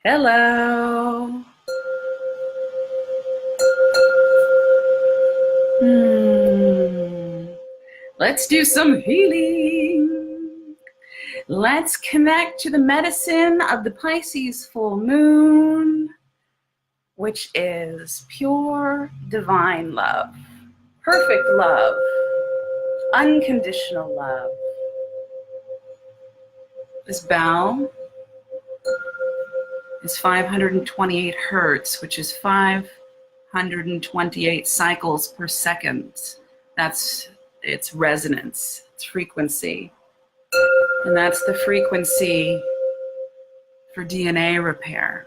Hello. Let's do some healing. Let's connect to the medicine of the Pisces full moon, which is pure divine love, perfect love, unconditional love. This bell is 528 hertz, which is 528 cycles per second. That's its resonance, its frequency. And that's the frequency for DNA repair.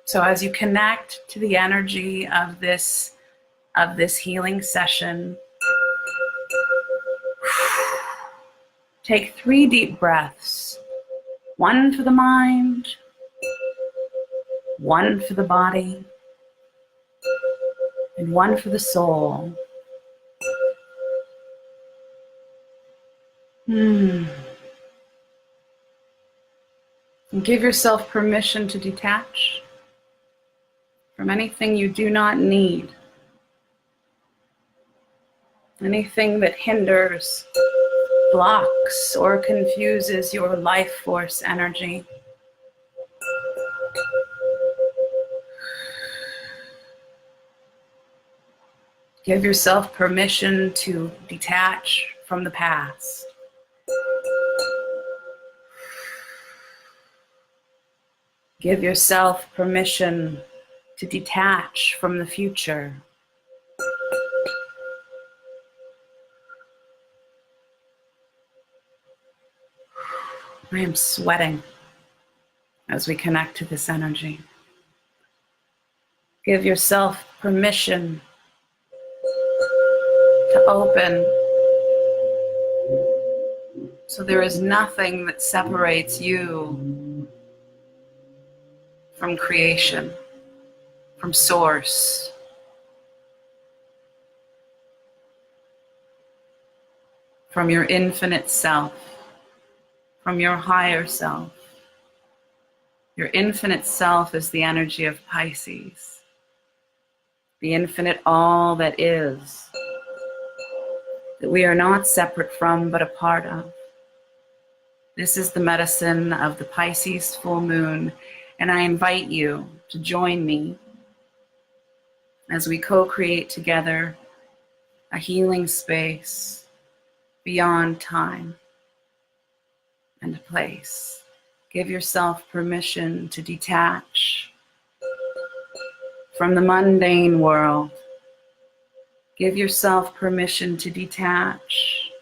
So as you connect to the energy of this healing session, take 3 deep breaths. 1 for the mind, 1 for the body, and 1 for the soul. And give yourself permission to detach from anything you do not need, anything that hinders, blocks, or confuses your life force energy. Give yourself permission to detach from the past. Give yourself permission to detach from the future. I am sweating as we connect to this energy. Give yourself permission to open, so there is nothing that separates you from creation, from source. From your infinite self, from your higher self. Your infinite self is the energy of Pisces, the infinite all that is, that we are not separate from but a part of. This is the medicine of the Pisces full moon, and I invite you to join me as we co-create together a healing space beyond time and place. Give yourself permission to detach from the mundane world. Give yourself permission to detach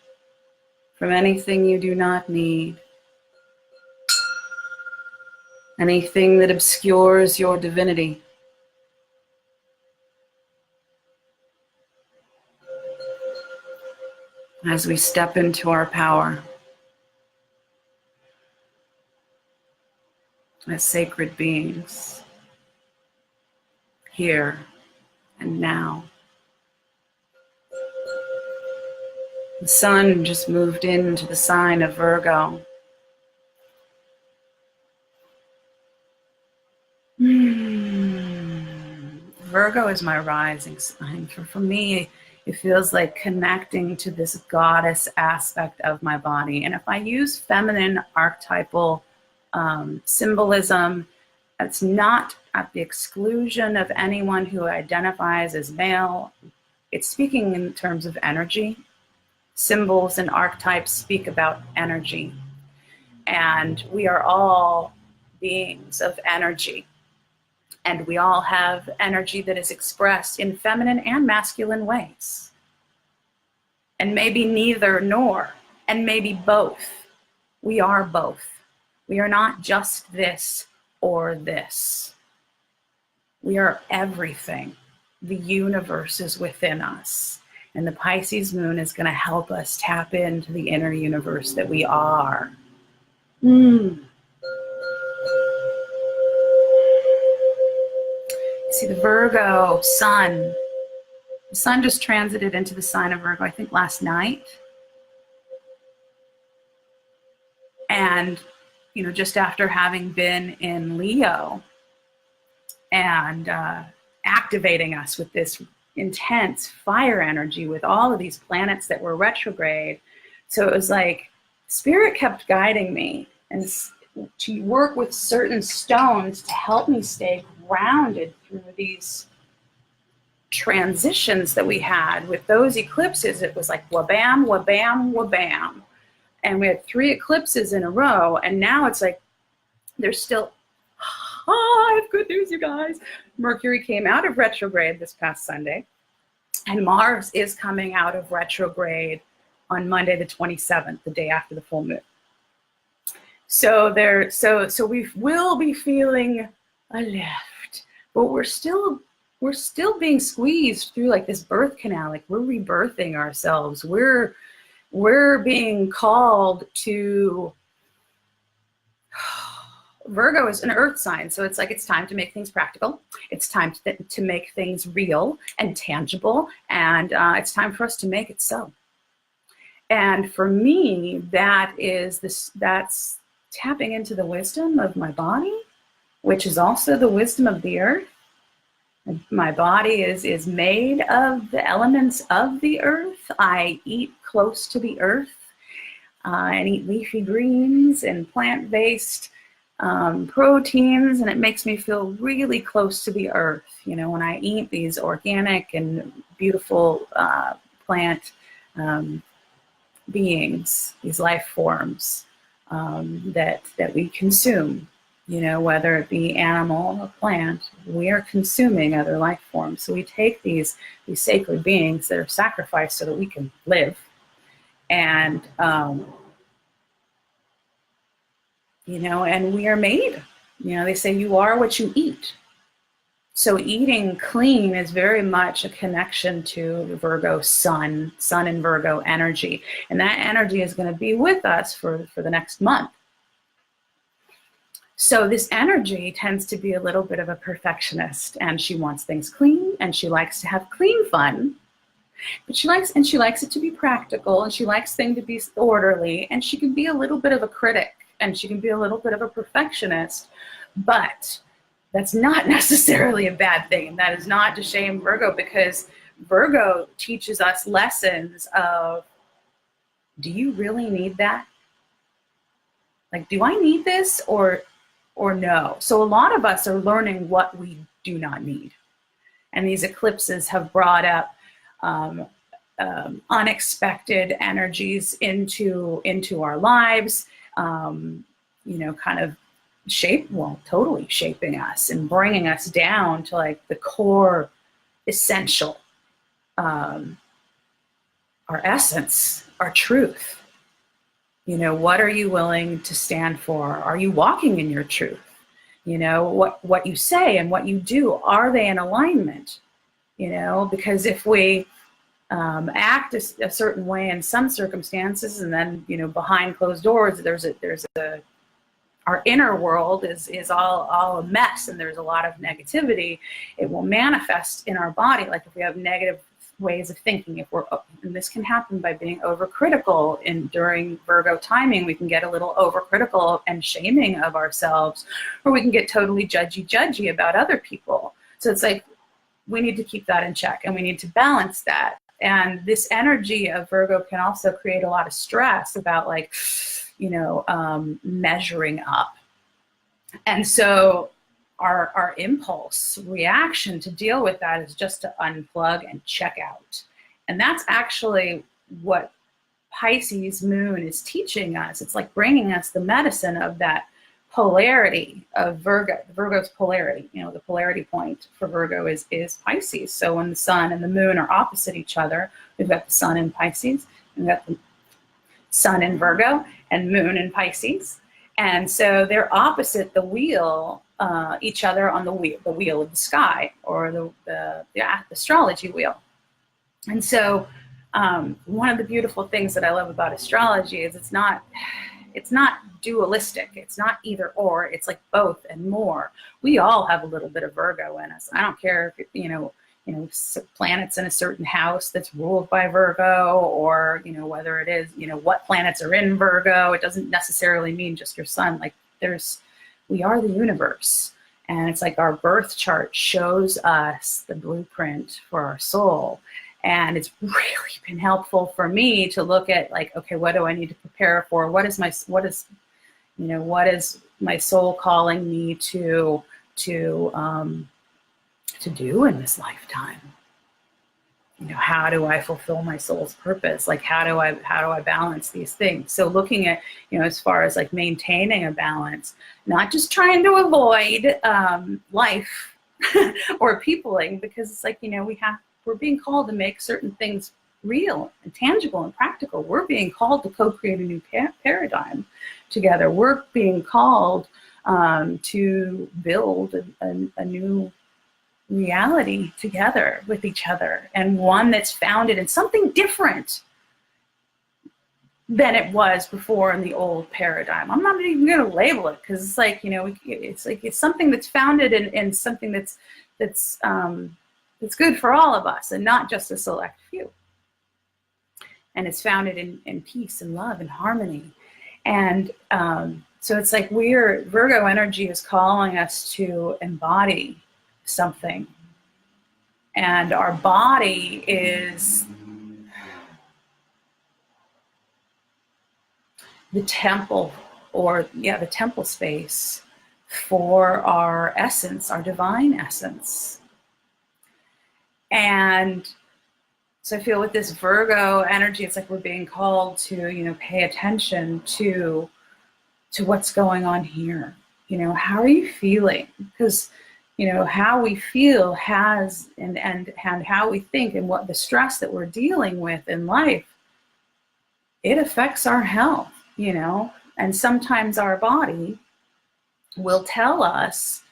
from anything you do not need, anything that obscures your divinity. As we step into our power as sacred beings, here and now. The sun just moved into the sign of Virgo. Virgo is my rising sign. For me, it feels like connecting to this goddess aspect of my body. And if I use feminine archetypal symbolism, it's not at the exclusion of anyone who identifies as male. It's speaking in terms of energy. Symbols and archetypes speak about energy. And we are all beings of energy. And we all have energy that is expressed in feminine and masculine ways. And maybe neither nor, and maybe both. We are both. We are not just this or this. We are everything. The universe is within us. And the Pisces moon is going to help us tap into the inner universe that we are. See the Virgo sun. The sun just transited into the sign of Virgo, I think last night. And And, you know, just after having been in Leo and activating us with this intense fire energy with all of these planets that were retrograde. So it was like Spirit kept guiding me and to work with certain stones to help me stay grounded through these transitions that we had with those eclipses. It was like wabam, wabam, wabam. And we had 3 eclipses in a row. And now it's like, there's still, I have good news, you guys. Mercury came out of retrograde this past Sunday. And Mars is coming out of retrograde on Monday, the 27th, the day after the full moon. So we will be feeling a lift, but we're still being squeezed through like this birth canal. Like we're rebirthing ourselves. We're being called to. Virgo is an earth sign, so it's like it's time to make things practical. It's time to make things real and tangible, and it's time for us to make it so. And for me, that's tapping into the wisdom of my body, which is also the wisdom of the earth. My body is made of the elements of the earth. I eat close to the earth and eat leafy greens and plant-based proteins, and it makes me feel really close to the earth. You know, when I eat these organic and beautiful plant beings, these life forms that we consume, you know, whether it be animal or plant, we are consuming other life forms. So we take these sacred beings that are sacrificed so that we can live. And you know, and we are made, you know, they say you are what you eat. So eating clean is very much a connection to Virgo sun and Virgo energy. And that energy is going to be with us for the next month. So this energy tends to be a little bit of a perfectionist, and she wants things clean, and she likes to have clean fun. But she likes it to be practical, and she likes things to be orderly, and she can be a little bit of a critic, and she can be a little bit of a perfectionist, but that's not necessarily a bad thing. And that is not to shame Virgo, because Virgo teaches us lessons of, do you really need that? Like, do I need this or no? So a lot of us are learning what we do not need. And these eclipses have brought up unexpected energies into our lives, you know, kind of totally shaping us and bringing us down to like the core essential, our essence, our truth. You know, what are you willing to stand for? Are you walking in your truth? You know, what you say and what you do, are they in alignment? You know, because if we act a certain way in some circumstances, and then, you know, behind closed doors, our inner world is all a mess, and there's a lot of negativity. It will manifest in our body. Like if we have negative ways of thinking, and this can happen by being overcritical. And during Virgo timing, we can get a little overcritical and shaming of ourselves, or we can get totally judgy about other people. So it's like, we need to keep that in check, and we need to balance that. And this energy of Virgo can also create a lot of stress about, like, you know, measuring up. And so our impulse reaction to deal with that is just to unplug and check out. And that's actually what Pisces moon is teaching us. It's like bringing us the medicine of that polarity of Virgo's polarity. You know, the polarity point for Virgo is Pisces. So when the sun and the moon are opposite each other, we've got the sun in Pisces, and we've got the sun in Virgo and moon in Pisces. And so they're opposite the wheel, each other on the wheel of the sky, or the astrology wheel. And so one of the beautiful things that I love about astrology is it's not dualistic. It's not either or. It's like both and more. We all have a little bit of Virgo in us. I don't care if, you know, planets in a certain house that's ruled by Virgo, or, whether it is, what planets are in Virgo. It doesn't necessarily mean just your sun. Like we are the universe. And it's like our birth chart shows us the blueprint for our soul. And it's really been helpful for me to look at, like, okay, what do I need to prepare for? What is my soul calling me to do in this lifetime? How do I fulfill my soul's purpose? Like, how do I balance these things? So looking at, as far as like maintaining a balance, not just trying to avoid life or peopling, because it's like, we're being called to make certain things real and tangible and practical. We're being called to co-create a new paradigm together. We're being called to build a new reality together with each other, and one that's founded in something different than it was before in the old paradigm. I'm not even going to label it, because it's like, it's something that's founded in something that's good for all of us and not just a select few. And it's founded in peace and love and harmony. And so it's like Virgo energy is calling us to embody something. And our body is the temple, the temple space for our essence, our divine essence. And so I feel with this Virgo energy, it's like we're being called to, pay attention to what's going on here. How are you feeling? Because how we feel has and how we think and what the stress that we're dealing with in life, it affects our health, and sometimes our body will tell us,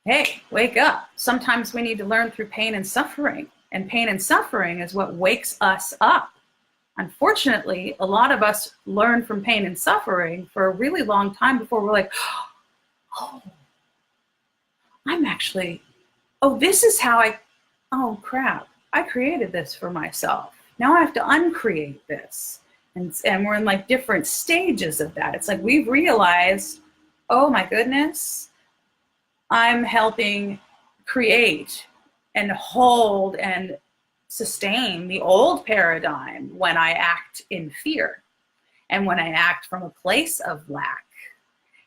hey, wake up. Sometimes we need to learn through pain and suffering is what wakes us up. Unfortunately, a lot of us learn from pain and suffering for a really long time before we're like, oh, this is how oh crap, I created this for myself. Now I have to uncreate this. And we're in like different stages of that. It's like we've realized, oh my goodness, I'm helping create and hold and sustain the old paradigm when I act in fear and when I act from a place of lack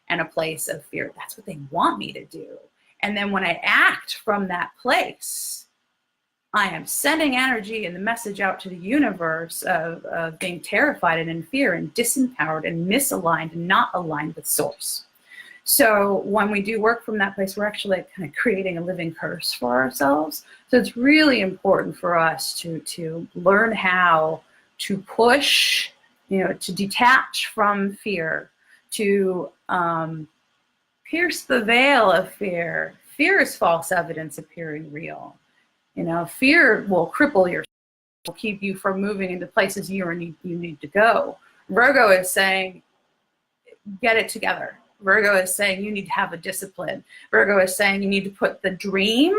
and a place of fear. That's what they want me to do. And then when I act from that place, I am sending energy and the message out to the universe of being terrified and in fear and disempowered and misaligned and not aligned with source. So when we do work from that place, we're actually kind of creating a living curse for ourselves. So it's really important for us to learn how to push, to detach from fear, to pierce the veil of fear. Fear is false evidence appearing real. Fear will cripple your soul, will keep you from moving into places you need to go. Virgo is saying, get it together. Virgo is saying you need to have a discipline. Virgo is saying you need to put the dream,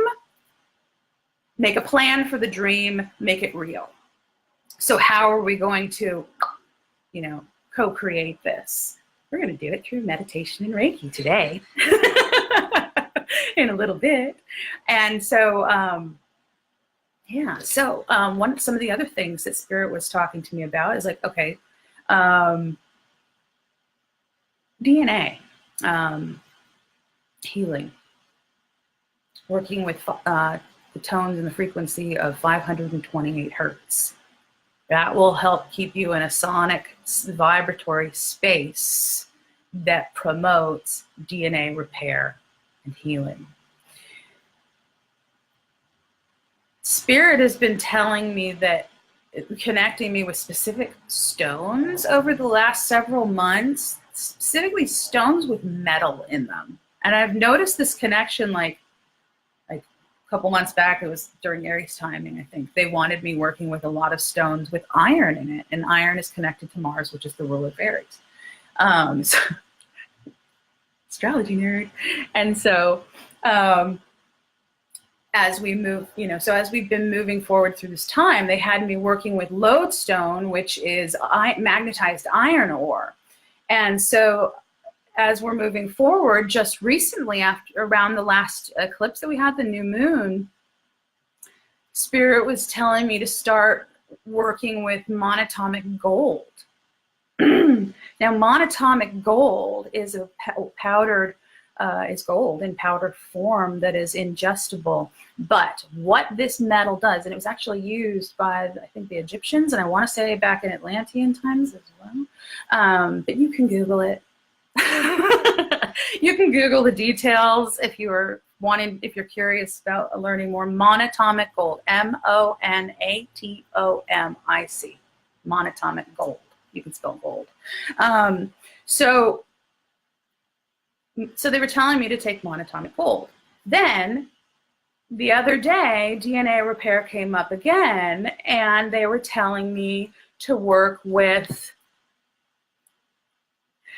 make a plan for the dream, make it real. So how are we going to, co-create this? We're going to do it through meditation and Reiki today in a little bit. And so, some of the other things that Spirit was talking to me about is like, okay, DNA, healing, working with the tones and the frequency of 528 hertz. That will help keep you in a sonic vibratory space that promotes DNA repair and healing. Spirit has been telling me that, connecting me with specific stones over the last several months, specifically stones with metal in them. And I've noticed this connection like a couple months back. It was during Aries timing, I think. They wanted me working with a lot of stones with iron in it. And iron is connected to Mars, which is the ruler of Aries. So, astrology nerd. And so as we move, so as we've been moving forward through this time, they had me working with lodestone, which is magnetized iron ore. And so as we're moving forward, just recently, around the last eclipse that we had, the new moon, Spirit was telling me to start working with monatomic gold. Now, monatomic gold is a powdered, is gold in powder form that is ingestible. But what this metal does, and it was actually used by, I think, the Egyptians, and I want to say back in Atlantean times as well. But you can Google it. You can Google the details if you're curious about learning more. Monatomic gold, monatomic, monatomic gold. You can spell gold. So they were telling me to take monatomic gold. Then the other day, DNA repair came up again, and they were telling me to work with,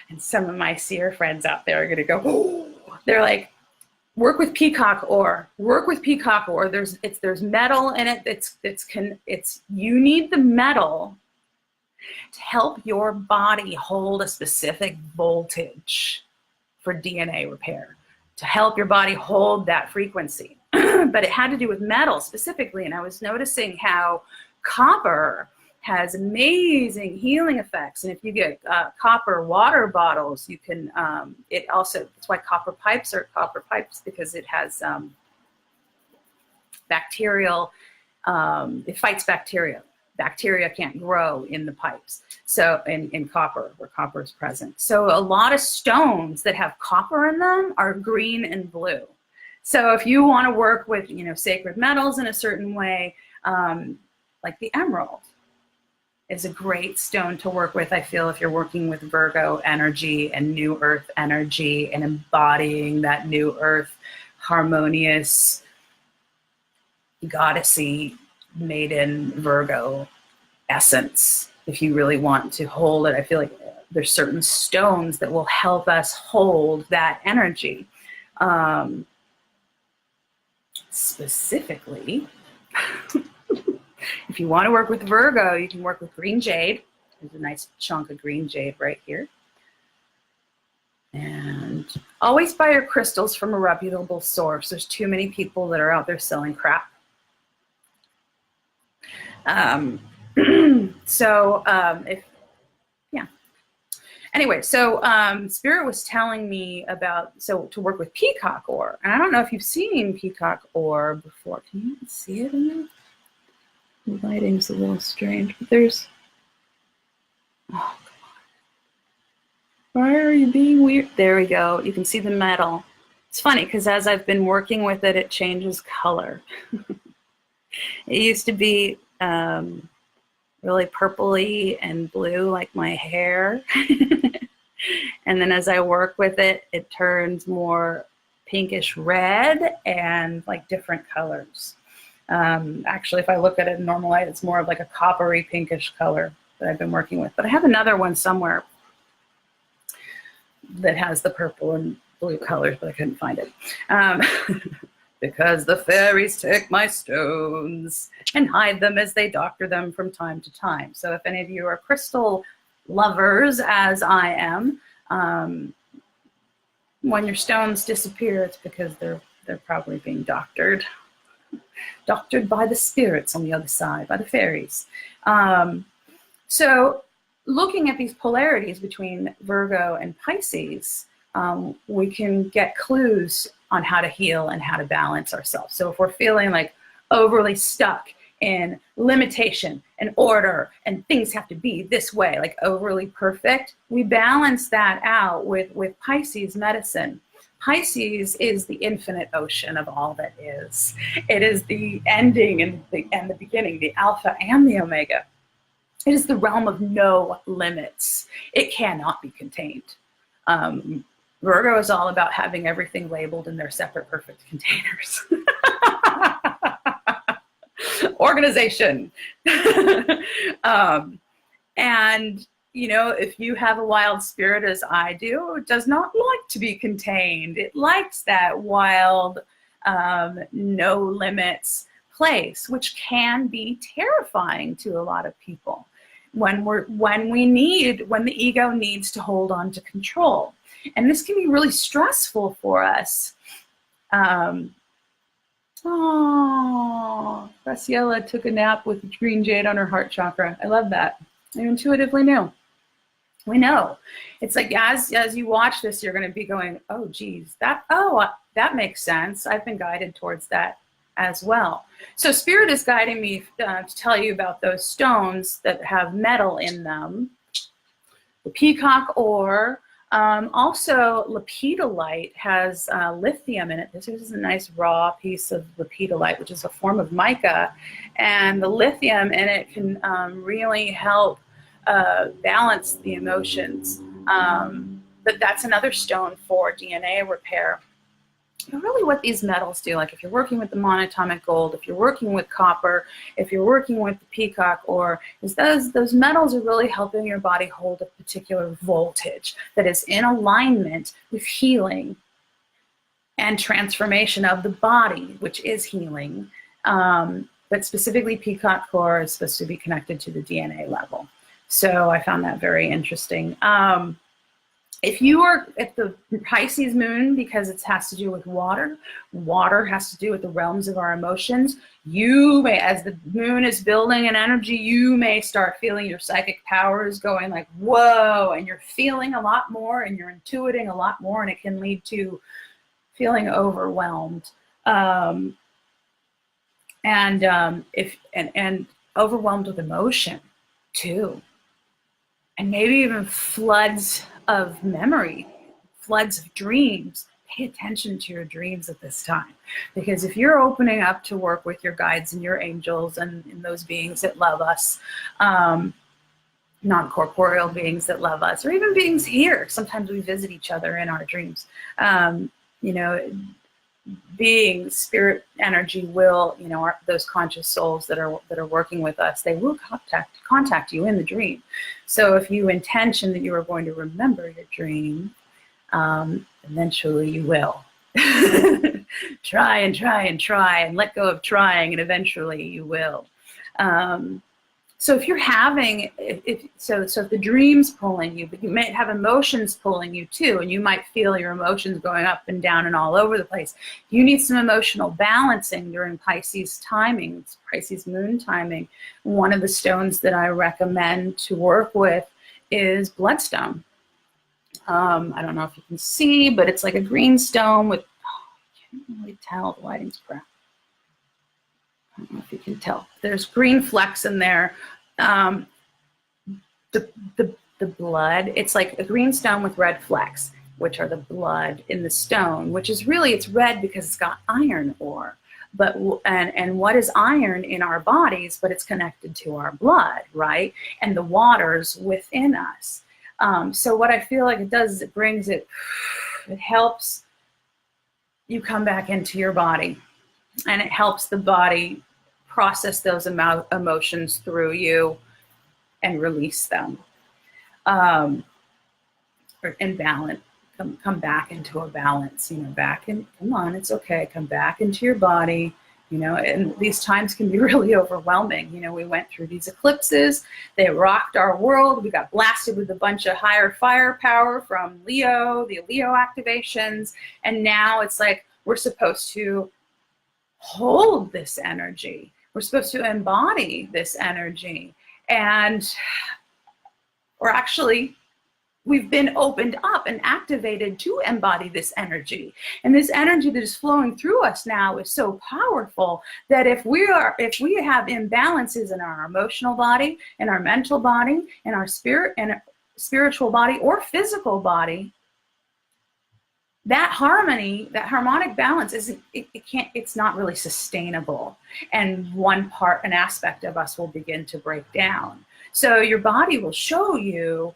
and some of my seer friends out there are going to go, oh, they're like, work with peacock ore. Work with peacock ore. There's metal in it. You need the metal to help your body hold a specific voltage for DNA repair, to help your body hold that frequency. But it had to do with metal specifically, and I was noticing how copper has amazing healing effects. And if you get copper water bottles, you can, that's why copper pipes are copper pipes, because it has bacterial, it fights bacteria. Bacteria can't grow in the pipes. So in copper, where copper is present. So a lot of stones that have copper in them are green and blue. So if you want to work with, sacred metals in a certain way, like the emerald is a great stone to work with, I feel, if you're working with Virgo energy and new earth energy and embodying that new earth harmonious, goddessy, maiden Virgo essence. If you really want to hold it, I feel like there's certain stones that will help us hold that energy. Specifically, if you want to work with Virgo, you can work with green jade. There's a nice chunk of green jade right here. And always buy your crystals from a reputable source. There's too many people that are out there selling crap. Anyway, so Spirit was telling me about, to work with peacock ore. And I don't know if you've seen peacock ore before. Can you see it in there? The lighting's a little strange, but there's, oh, come on. Why are you being weird? There we go. You can see the metal. It's funny because as I've been working with it, it changes color. It used to be really purpley and blue like my hair. And then as I work with it, it turns more pinkish red and like different colors. Actually, if I look at it in normal light, it's more of like a coppery pinkish color that I've been working with. But I have another one somewhere that has the purple and blue colors, but I couldn't find it. Because the fairies take my stones and hide them as they doctor them from time to time. So if any of you are crystal lovers, as I am, when your stones disappear, it's because they're probably being doctored by the spirits on the other side, by the fairies. So looking at these polarities between Virgo and Pisces, we can get clues on how to heal and how to balance ourselves. So if we're feeling like overly stuck in limitation and order and things have to be this way, like overly perfect, we balance that out with Pisces medicine. Pisces is the infinite ocean of all that is. It is the ending and the beginning, the alpha and the omega. It is the realm of no limits. It cannot be contained. Virgo is all about having everything labeled in their separate perfect containers. Organization. And, if you have a wild spirit as I do, it does not like to be contained. It likes that wild no limits place, which can be terrifying to a lot of people when the ego needs to hold on to control. And this can be really stressful for us. Graciela took a nap with green jade on her heart chakra. I love that. I intuitively knew. We know. It's like as you watch this, you're going to be going, oh, geez, that makes sense. I've been guided towards that as well. So Spirit is guiding me to tell you about those stones that have metal in them. The peacock ore. Also, lepidolite has lithium in it. This is a nice raw piece of lepidolite, which is a form of mica. And the lithium in it can really help balance the emotions. But that's another stone for DNA repair. But really what these metals do, like if you're working with the monatomic gold, if you're working with copper, if you're working with the peacock ore, is those metals are really helping your body hold a particular voltage that is in alignment with healing and transformation of the body, which is healing. But specifically peacock ore is supposed to be connected to the DNA level. So I found that very interesting. If you are at the Pisces moon, because it has to do with water has to do with the realms of our emotions, you may, as the moon is building an energy, you may start feeling your psychic powers going like, whoa, and you're feeling a lot more and you're intuiting a lot more, and it can lead to feeling overwhelmed. And overwhelmed with emotion too. And maybe even floods of memory, floods of dreams. Pay attention to your dreams at this time. Because if you're opening up to work with your guides and your angels and those beings that love us, non-corporeal beings that love us, or even beings here, sometimes we visit each other in our dreams, being spirit energy will, those conscious souls that are working with us, they will contact you in the dream. So if you intention that you are going to remember your dream, eventually you will. Try and let go of trying, and eventually you will. So if you're having, so if the dream's pulling you, but you might have emotions pulling you too, and you might feel your emotions going up and down and all over the place. You need some emotional balancing during Pisces timing, it's Pisces moon timing. One of the stones that I recommend to work with is bloodstone. I don't know if you can see, but it's like a green stone with, you can't really tell, the lighting's crap. I don't know if you can tell. There's green flecks in there. The blood, it's like a green stone with red flecks, which are the blood in the stone, which is really, it's red because it's got iron ore. But and what is iron in our bodies, but it's connected to our blood, right? And the waters within us. So what I feel like it does is it brings it helps you come back into your body. And it helps the body process those emotions through you and release them. And balance, come back into a balance, back in, come on, it's okay. Come back into your body, and these times can be really overwhelming. We went through these eclipses, they rocked our world. We got blasted with a bunch of higher firepower from Leo, the Leo activations. And now it's like, we're supposed to hold this energy. We're supposed to embody this energy. And we've been opened up and activated to embody this energy. And this energy that is flowing through us now is so powerful that if we have imbalances in our emotional body, in our mental body, in our spirit and spiritual body or physical body, that harmony, that harmonic balance it's not really sustainable. And an aspect of us will begin to break down. So your body will show you,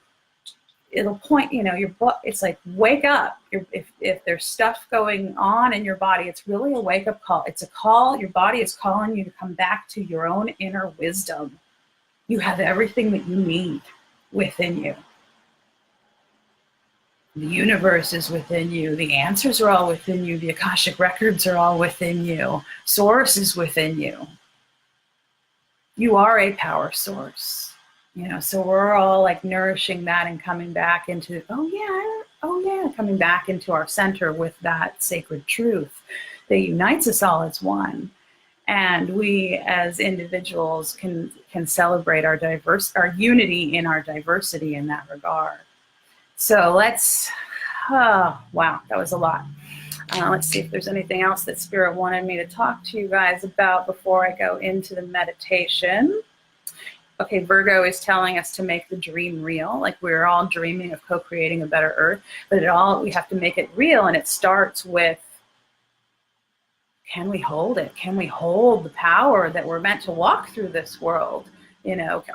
it'll point, it's like, wake up. If there's stuff going on in your body, it's really a wake up call. It's a call. Your body is calling you to come back to your own inner wisdom. You have everything that you need within you. The universe is within you. The answers are all within you. The Akashic records are all within you. Source is within you. You are a power source. So we're all like nourishing that and coming back into, oh yeah, coming back into our center with that sacred truth that unites us all as one. And we as individuals can celebrate our unity in our diversity in that regard. So let's, oh, wow, that was a lot. Let's see if there's anything else that Spirit wanted me to talk to you guys about before I go into the meditation. Okay, Virgo is telling us to make the dream real. Like we're all dreaming of co-creating a better earth, but we have to make it real. And it starts with, can we hold it? Can we hold the power that we're meant to walk through this world?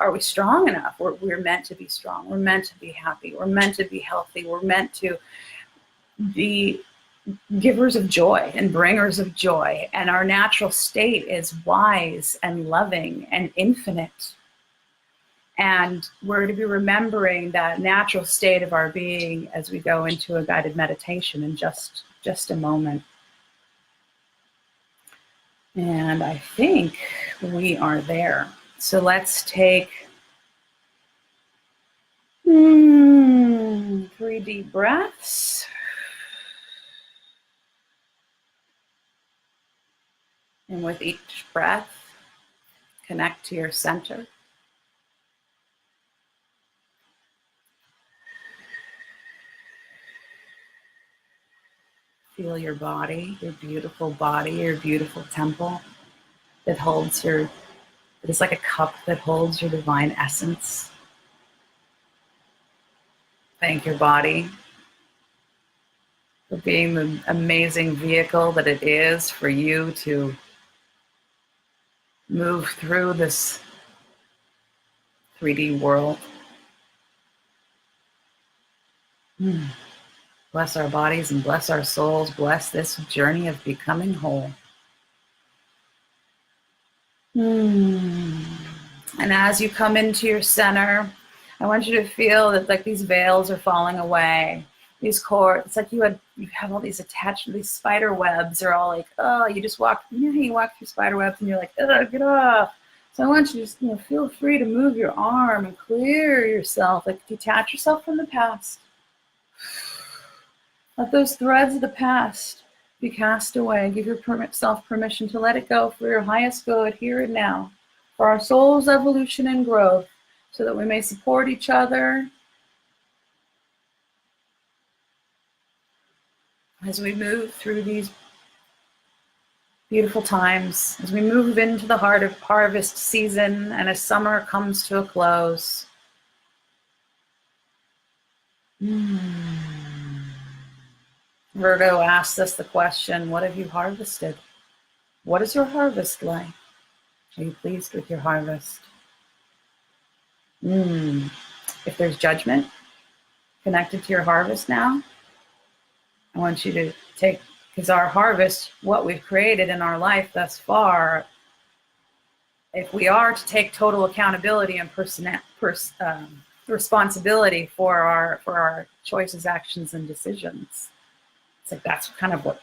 Are we strong enough? We're meant to be strong. We're meant to be happy. We're meant to be healthy. We're meant to be givers of joy and bringers of joy. And our natural state is wise and loving and infinite. And we're to be remembering that natural state of our being as we go into a guided meditation in just a moment. And I think we are there. So let's take 3 deep breaths. And with each breath, connect to your center. Feel your body, your beautiful temple that holds it is like a cup that holds your divine essence. Thank your body for being the amazing vehicle that it is for you to move through this 3D world. Bless our bodies and bless our souls. Bless this journey of becoming whole. And as you come into your center, I want you to feel that like these veils are falling away. These cords, it's like you have all these attached, these spider webs are all like, oh, you just walk, you walk through spider webs and you're like, oh, get off. So I want you to just, feel free to move your arm and clear yourself, like detach yourself from the past. Let those threads of the past be cast away. Give yourself permission to let it go for your highest good here and now, for our soul's evolution and growth, so that we may support each other as we move through these beautiful times, as we move into the heart of harvest season and as summer comes to a close. Virgo asks us the question, what have you harvested? What is your harvest like? Are you pleased with your harvest? If there's judgment connected to your harvest now, I want you to take, because our harvest, what we've created in our life thus far, if we are to take total accountability and responsibility for our choices, actions, and decisions, it's like that's kind of what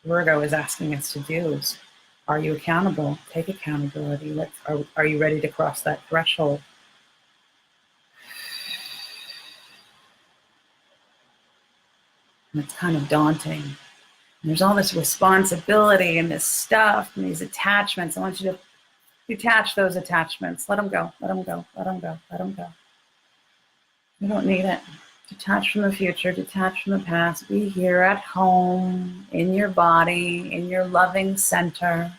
Virgo is asking us to do. Is, are you accountable? Take accountability. Are you ready to cross that threshold? And it's kind of daunting. And there's all this responsibility and this stuff and these attachments. I want you to detach those attachments. Let them go. Let them go. Let them go. Let them go. You don't need it. Detach from the future. Detach from the past. Be here at home, in your body, in your loving center.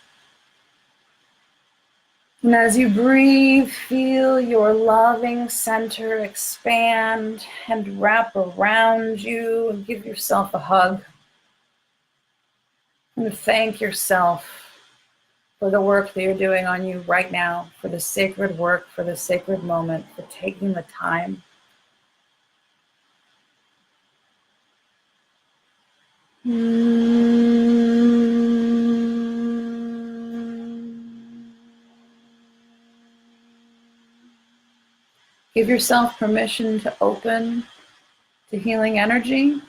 And as you breathe, feel your loving center expand and wrap around you, and give yourself a hug. And thank yourself for the work that you're doing on you right now, for the sacred work, for the sacred moment, for taking the time. Give yourself permission to open, the healing energy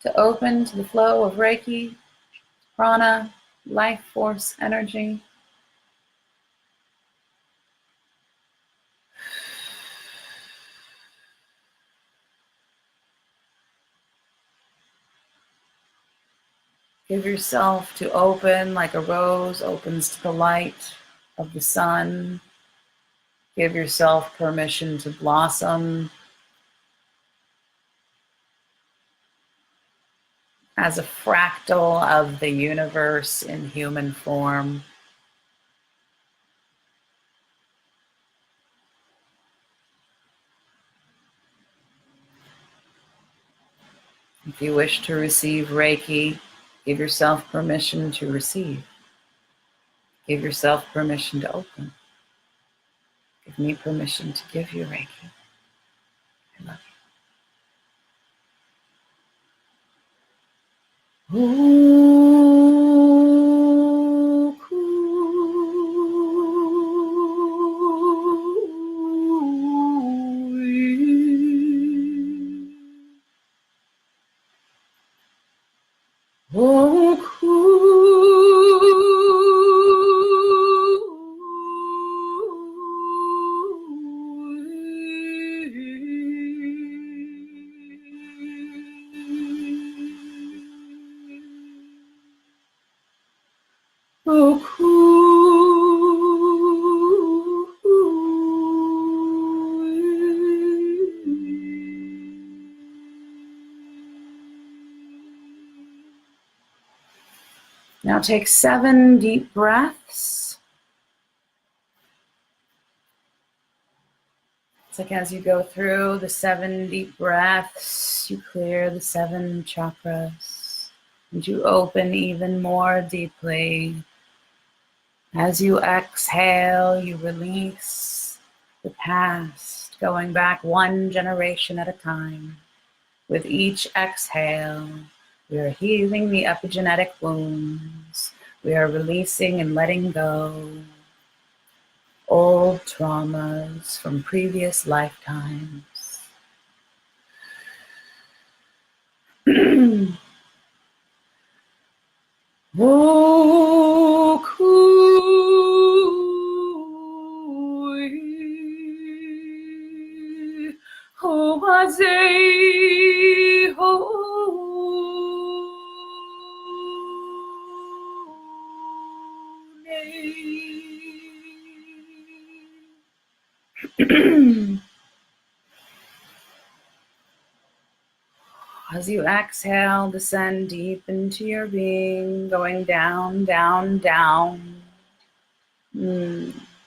to open to the flow of Reiki, prana, life force energy. Give yourself to open like a rose opens to the light of the sun. Give yourself permission to blossom as a fractal of the universe in human form. If you wish to receive Reiki, give yourself permission to receive. Give yourself permission to open. Give me permission to give you Reiki. I love you. Now take 7 deep breaths. It's like as you go through the 7 deep breaths, you clear the 7 chakras and you open even more deeply. As you exhale, you release the past, going back 1 generation at a time. With each exhale, we are healing the epigenetic wounds. We are releasing and letting go old traumas from previous lifetimes. As you exhale, descend deep into your being, going down, down, down.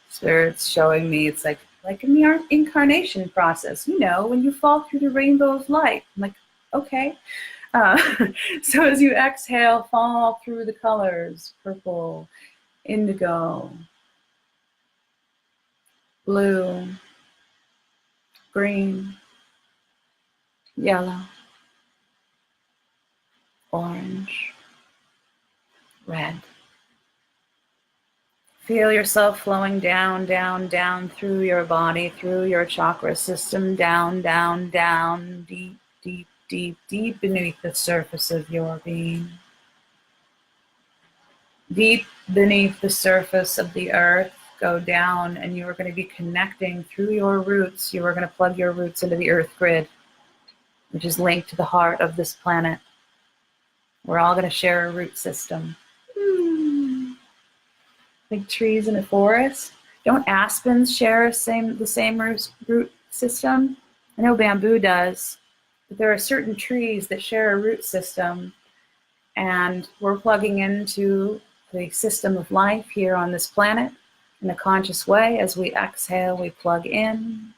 Spirit's showing me it's like in the incarnation process, you know, when you fall through the rainbow of light. I'm like, okay. So as you exhale, fall through the colors, purple, indigo, blue, green, yellow, orange, red. Feel yourself flowing down, down, down through your body, through your chakra system, down, down, down, deep, deep, deep, deep beneath the surface of your being. Deep beneath the surface of the earth, go down, and you are going to be connecting through your roots. You are going to plug your roots into the earth grid, which is linked to the heart of this planet. We're all going to share a root system. Like trees in a forest. Don't aspens share the same root system? I know bamboo does, but there are certain trees that share a root system, and we're plugging into the system of life here on this planet in a conscious way. As we exhale, we plug in,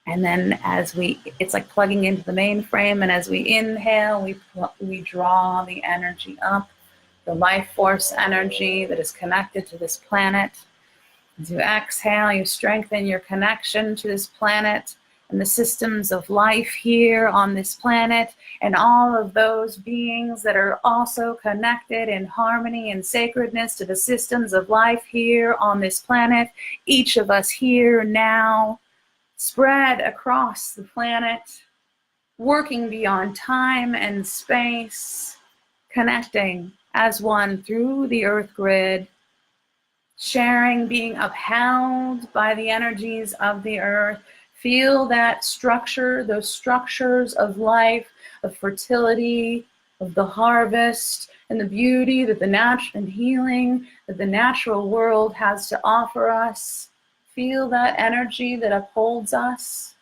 and then it's like plugging into the mainframe, and as we inhale, we draw the energy up, the life force energy that is connected to this planet. As you exhale, you strengthen your connection to this planet and the systems of life here on this planet, and all of those beings that are also connected in harmony and sacredness to the systems of life here on this planet. Each of us here now, spread across the planet, working beyond time and space, connecting as one through the earth grid, sharing, being upheld by the energies of the earth. Feel that structure, those structures of life, of fertility, of the harvest, and the beauty that and healing that the natural world has to offer us. Feel that energy that upholds us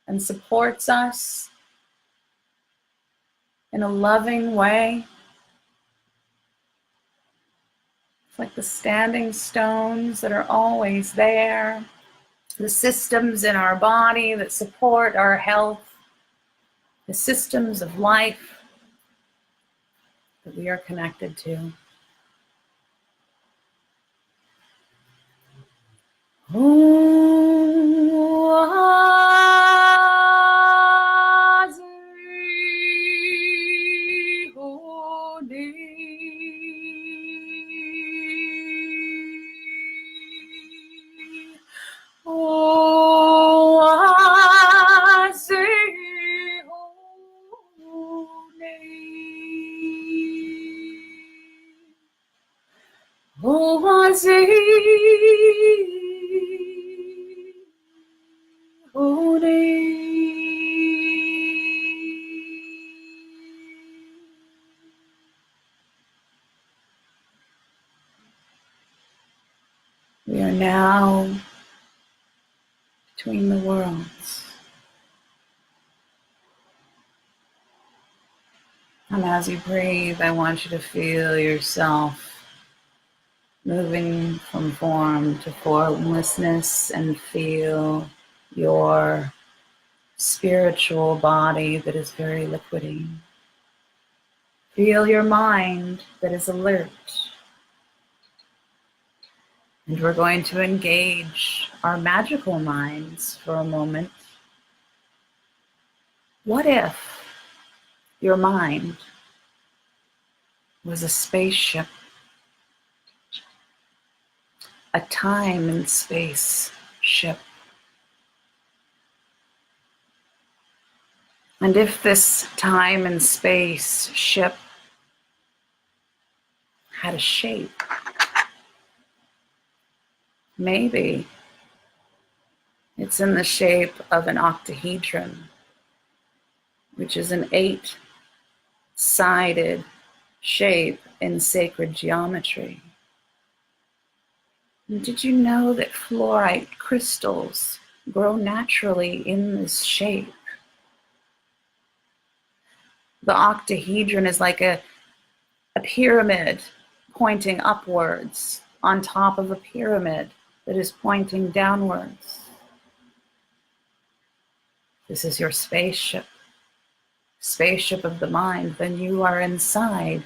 and supports us in a loving way. It's like the standing stones that are always there, the systems in our body that support our health, the systems of life that we are connected to. We are now between the worlds. And as you breathe, I want you to feel yourself moving from form to formlessness and feel your spiritual body that is very liquidy. Feel your mind that is alert. And we're going to engage our magical minds for a moment. What if your mind was a spaceship, a time and space ship? And if this time and space ship had a shape, maybe it's in the shape of an octahedron, which is an 8-sided shape in sacred geometry. And did you know that fluorite crystals grow naturally in this shape? The octahedron is like a pyramid pointing upwards on top of a pyramid that is pointing downwards. This is your spaceship of the mind. Then you are inside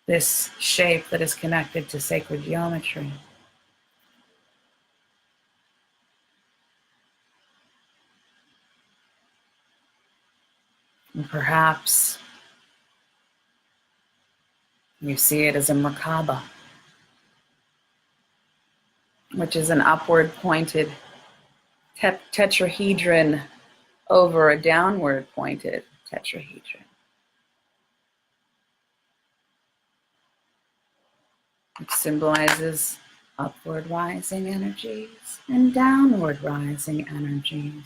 this shape that is connected to sacred geometry. And perhaps you see it as a Merkaba, which is an upward pointed tetrahedron over a downward pointed tetrahedron. Which symbolizes upward rising energies and downward rising energies,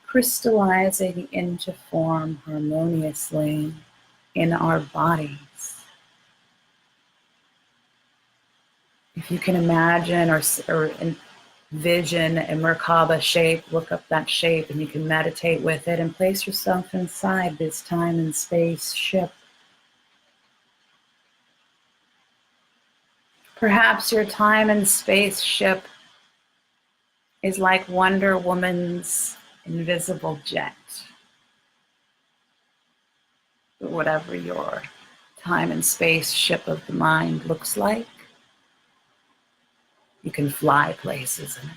crystallizing into form harmoniously in our bodies. If you can imagine or envision a Merkaba shape, look up that shape and you can meditate with it and place yourself inside this time and space ship. Perhaps your time and space ship is like Wonder Woman's invisible jet. But whatever your time and space ship of the mind looks like, you can fly places in it.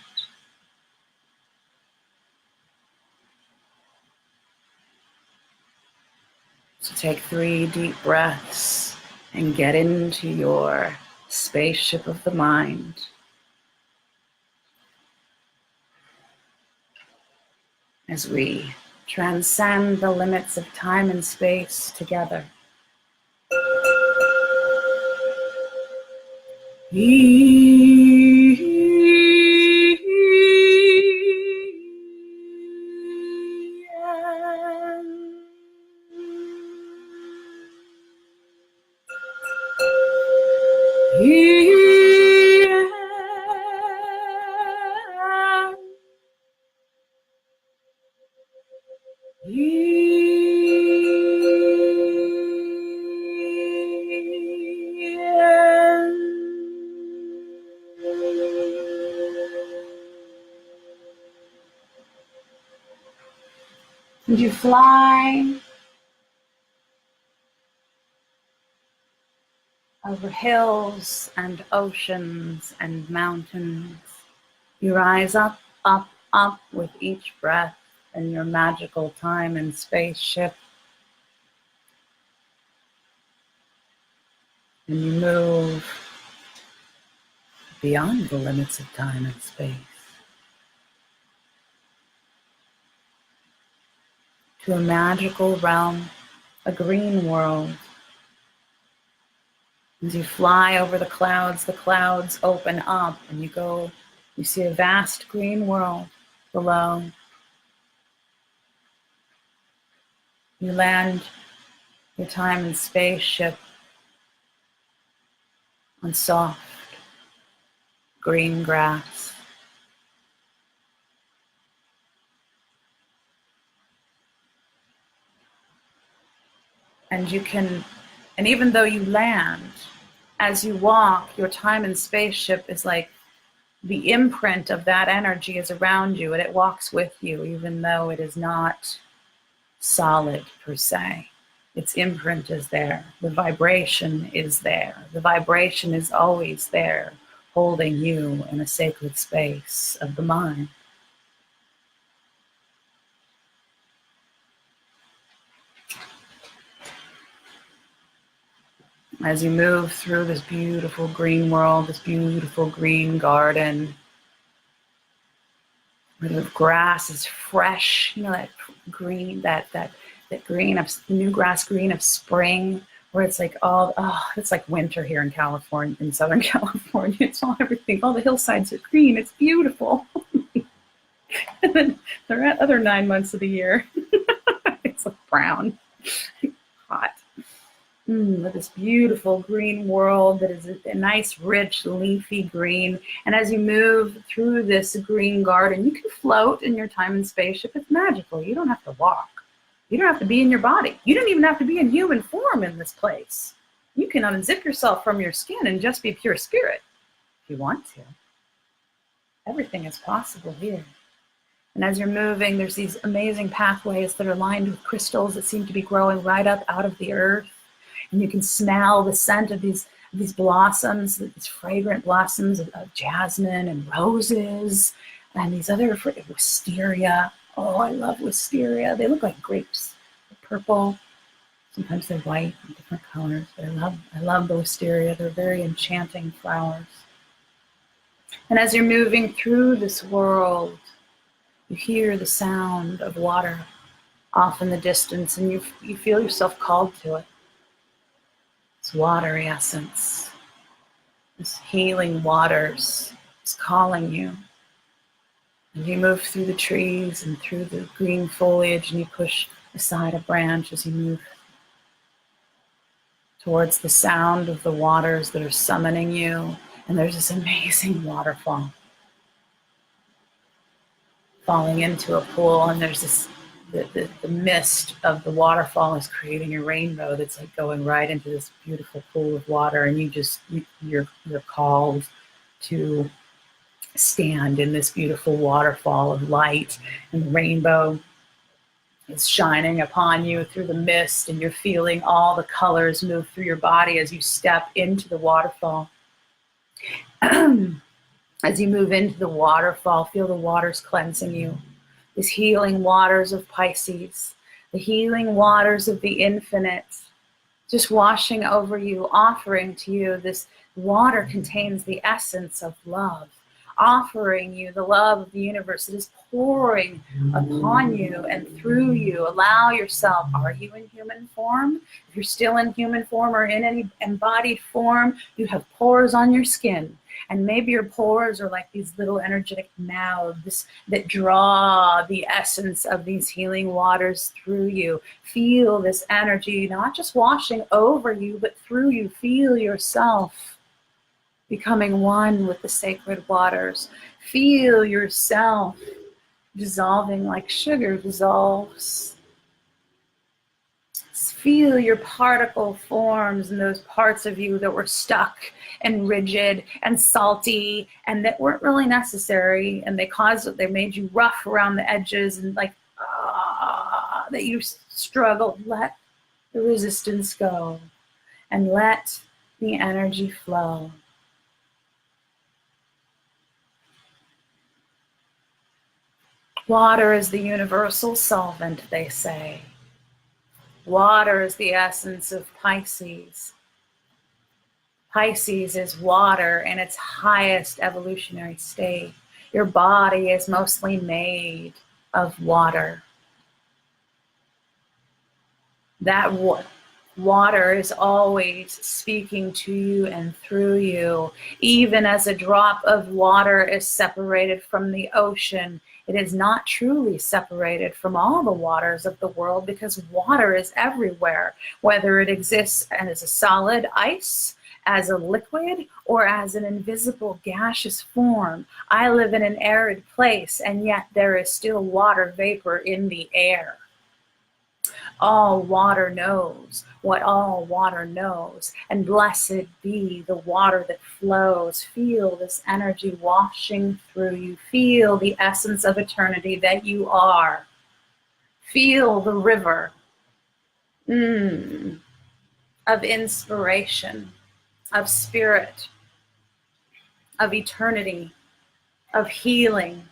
So take 3 deep breaths and get into your spaceship of the mind. as we transcend the limits of time and space together. And you fly over hills and oceans and mountains. You rise up, up, up with each breath in your magical time and space ship. And you move beyond the limits of time and space to a magical realm, a green world. As you fly over the clouds open up and you see a vast green world below. You land your time and space ship on soft green grass. And even though you land, as you walk, your time and spaceship is like the imprint of that energy is around you and it walks with you, even though it is not solid per se. Its imprint is there. The vibration is there. The vibration is always there, holding you in a sacred space of the mind. As you move through this beautiful green world, this beautiful green garden, where the grass is fresh, that green, that green of new grass green of spring, where it's like it's like winter here in California, in Southern California. It's all everything, all the hillsides are green. It's beautiful. And then the other 9 months of the year, it's like brown, hot. With this beautiful green world that is a nice, rich, leafy green. And as you move through this green garden, you can float in your time and spaceship. It's magical. You don't have to walk. You don't have to be in your body. You don't even have to be in human form in this place. You can unzip yourself from your skin and just be pure spirit if you want to. Everything is possible here. And as you're moving, there's these amazing pathways that are lined with crystals that seem to be growing right up out of the earth. And you can smell the scent of these blossoms, these fragrant blossoms of jasmine and roses, and these other wisteria. Oh, I love wisteria. They look like grapes. They're purple. Sometimes they're white and different colors. But I love the wisteria. They're very enchanting flowers. And as you're moving through this world, you hear the sound of water off in the distance, and you feel yourself called to it. This watery essence, this healing waters is calling you. And you move through the trees and through the green foliage, and you push aside a branch as you move towards the sound of the waters that are summoning you. And there's this amazing waterfall falling into a pool, and there's this the mist of the waterfall is creating a rainbow that's like going right into this beautiful pool of water, and you're called to stand in this beautiful waterfall of light, and the rainbow is shining upon you through the mist, and you're feeling all the colors move through your body as you step into the waterfall. As you move into the waterfall, feel the waters cleansing you. These healing waters of Pisces, the healing waters of the infinite, just washing over you, offering to you. This water contains the essence of love, offering you the love of the universe. It is pouring upon you and through you. Allow yourself. Are you in human form? If you're still in human form or in any embodied form, you have pores on your skin. And maybe your pores are like these little energetic mouths that draw the essence of these healing waters through you. Feel this energy not just washing over you, but through you. Feel yourself becoming one with the sacred waters. Feel yourself dissolving like sugar dissolves. Feel your particle forms and those parts of you that were stuck and rigid and salty and that weren't really necessary, and they made you rough around the edges and like that you struggled. Let the resistance go and let the energy flow. Water is the universal solvent, they say. Water is the essence of Pisces. Pisces is water in its highest evolutionary state. Your body is mostly made of water. That water is always speaking to you and through you. Even as a drop of water is separated from the ocean, it is not truly separated from all the waters of the world, because water is everywhere, whether it exists as a solid ice, as a liquid, or as an invisible gaseous form. I live in an arid place, and yet there is still water vapor in the air. All water knows what all water knows, and blessed be the water that flows. Feel this energy washing through you. Feel the essence of eternity that you are. Feel the river of inspiration, of spirit, of eternity, of healing.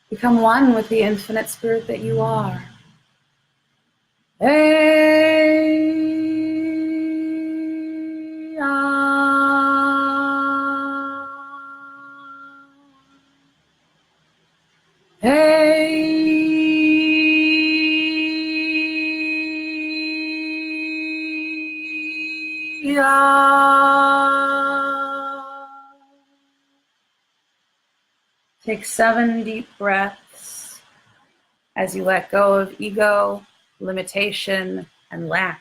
Become one with the infinite spirit that you are. Take 7 deep breaths as you let go of ego, limitation, and lack,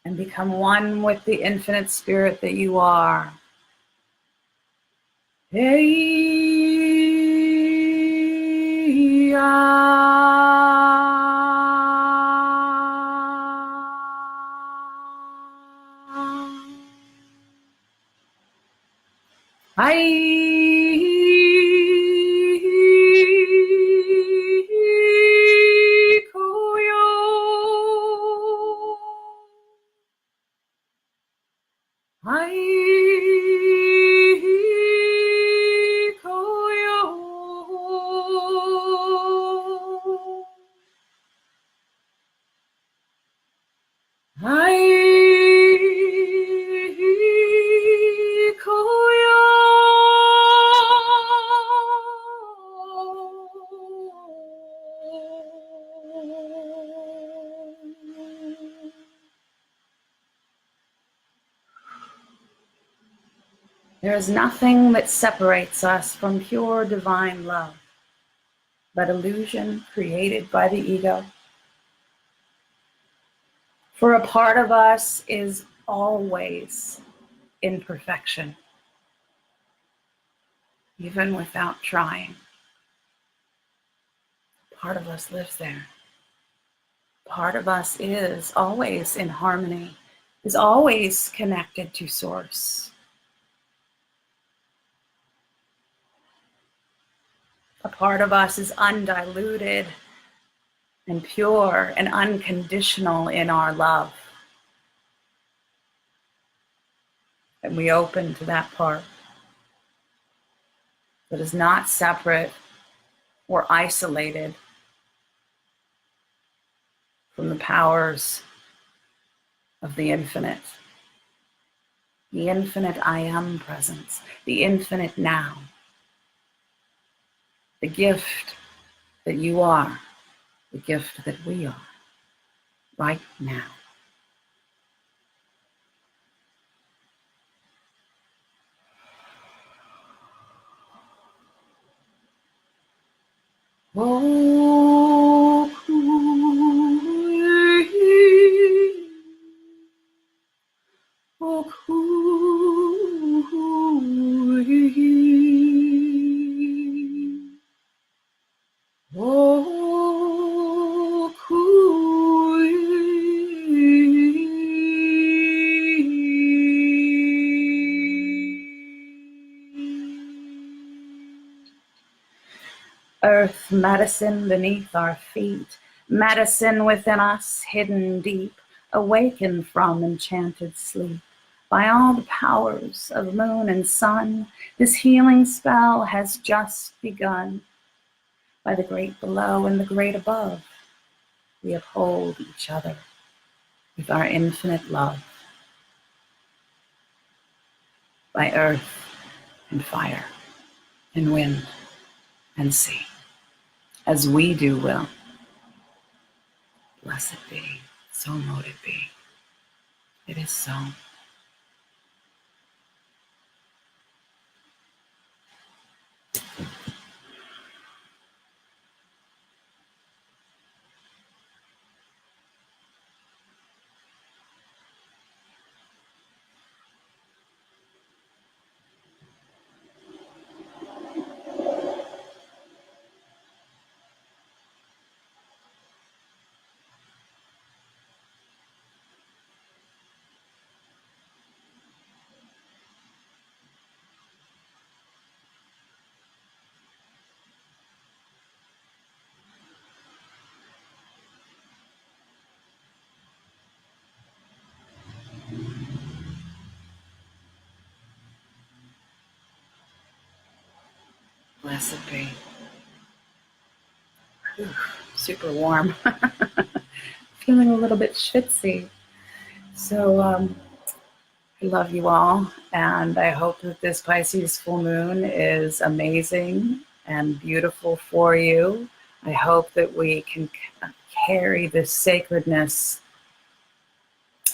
and become one with the infinite spirit that you are. There is nothing that separates us from pure divine love, but illusion created by the ego. For a part of us is always imperfection, even without trying. Part of us lives there. Part of us is always in harmony, is always connected to Source. A part of us is undiluted and pure and unconditional in our love. And we open to that part that is not separate or isolated from the powers of the infinite I am presence, the infinite now, the gift that you are, the gift that we are right now. Oh, Earth medicine beneath our feet, medicine within us hidden deep, awakened from enchanted sleep. By all the powers of moon and sun, this healing spell has just begun. By the great below and the great above, we uphold each other with our infinite love. By earth and fire and wind and sea, as we do will. Blessed be, so mote it be. It is so. Blessed be. Whew, super warm. Feeling a little bit schwitzy. So I love you all, and I hope that this Pisces full moon is amazing and beautiful for you. I hope that we can carry this sacredness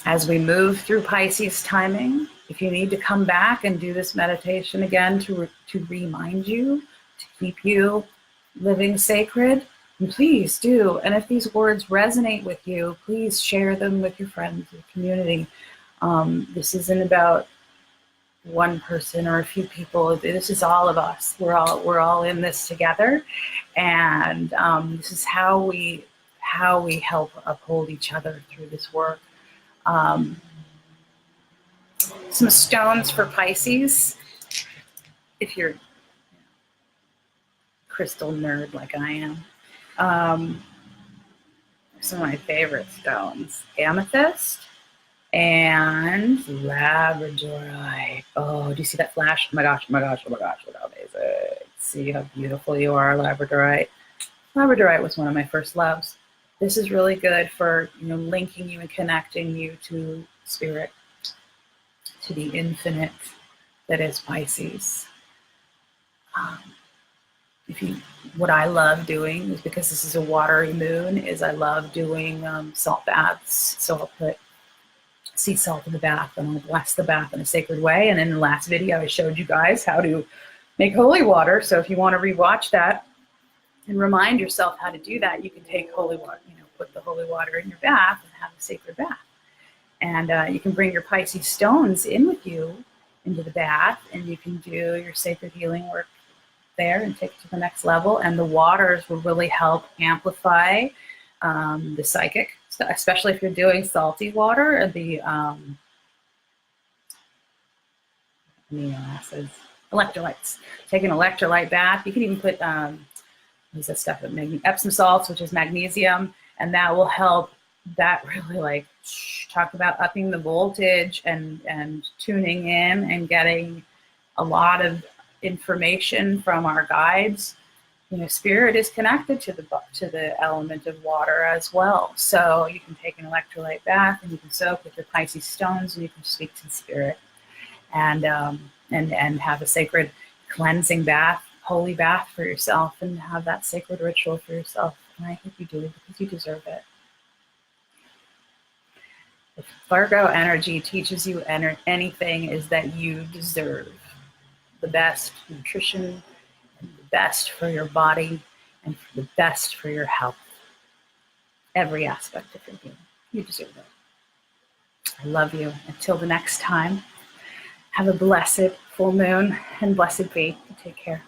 as we move through Pisces timing. If you need to come back and do this meditation again to remind you, to keep you living sacred, please do. And if these words resonate with you, please share them with your friends, your community. This isn't about one person or a few people. This is all of us. We're all in this together, and this is how we help uphold each other through this work. Some stones for Pisces. If you're a crystal nerd like I am, some of my favorite stones: amethyst and labradorite. Oh, do you see that flash? Oh my gosh, oh my gosh, oh my gosh, what amazing. See how beautiful you are, labradorite. Labradorite was one of my first loves. This is really good for, linking you and connecting you to spirit, to the infinite that is Pisces. What I love doing is, because this is a watery moon, is I love doing salt baths. So I'll put sea salt in the bath, and I'll bless the bath in a sacred way. And in the last video, I showed you guys how to make holy water. So if you want to rewatch that and remind yourself how to do that, you can take holy water, put the holy water in your bath and have a sacred bath. And you can bring your Pisces stones in with you into the bath, and you can do your sacred healing work there and take it to the next level. And the waters will really help amplify the psychic, especially if you're doing salty water, the amino acids, electrolytes. Take an electrolyte bath. You can even put what's that stuff? Epsom salts, which is magnesium, and that will help that really like talk about upping the voltage and tuning in and getting a lot of information from our guides. Spirit is connected to the element of water as well. So you can take an electrolyte bath and you can soak with your Pisces stones and you can speak to the spirit and have a sacred cleansing bath, holy bath for yourself, and have that sacred ritual for yourself. And I hope you do, because you deserve it. If Virgo energy teaches you anything, is that you deserve the best nutrition, and the best for your body, and the best for your health. Every aspect of your being. You deserve it. I love you. Until the next time, have a blessed full moon, and blessed be. Take care.